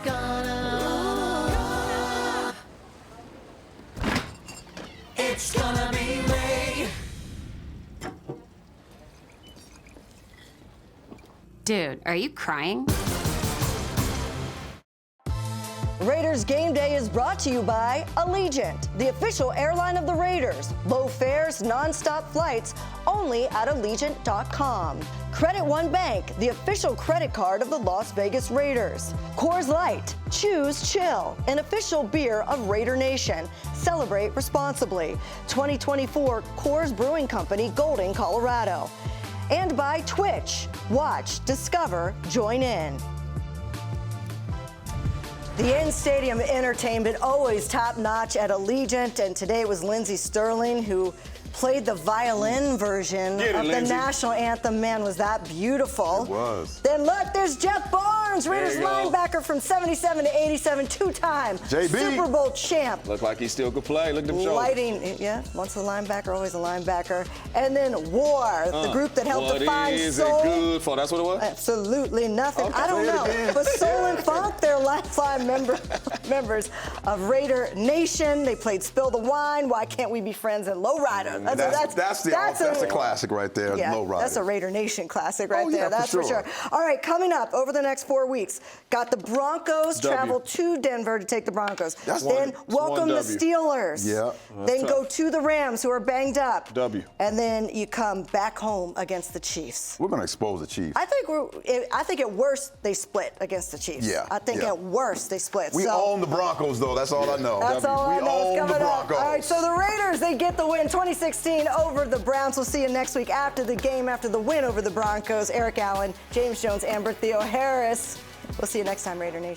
gonna be me. Dude, are you crying? Raiders Game Day is brought to you by Allegiant, the official airline of the Raiders. Low fares, non-stop flights, only at Allegiant.com. Credit One Bank, the official credit card of the Las Vegas Raiders. Coors Light, choose chill, an official beer of Raider Nation. Celebrate responsibly. 2024 Coors Brewing Company, Golden, Colorado. And by Twitch, watch, discover, join in. The in-stadium entertainment always top-notch at Allegiant, and today it was Lindsey Sterling who played the violin version of the national anthem. Man, was that beautiful. It was. Then look, there's Jeff Barnes, Raiders linebacker from 77 to 87, two-time Super Bowl champ. Look like he still could play. Look at them shoulders. Lighting, yeah, once a linebacker, always a linebacker. And then War, the group that helped define soul. What is it good for? That's what it was? Absolutely nothing. Okay, I don't know. But Soul and Funk, they're lifeline members of Raider Nation. They played Spill the Wine, Why Can't We Be Friends, and Lowrider. That's a classic right there. Yeah, Lowrider. that's a Raider Nation classic right there. Yeah, That's for sure. All right, coming up over the next 4 weeks, got the Broncos travel to Denver to take the Broncos. Then welcome the Steelers. Yeah. Then go to the Rams, who are banged up. W. And then you come back home against the Chiefs. We're going to expose the Chiefs. I think at worst they split against the Chiefs. Yeah. I think at worst they split. We own the Broncos, though. That's all I know. That's all I know. We own the Broncos. All right, so the Raiders, they get the win 2016 over the Browns. We'll see you next week after the game, after the win over the Broncos. Eric Allen, James Jones, Amber Theoharis. We'll see you next time, Raider Nation.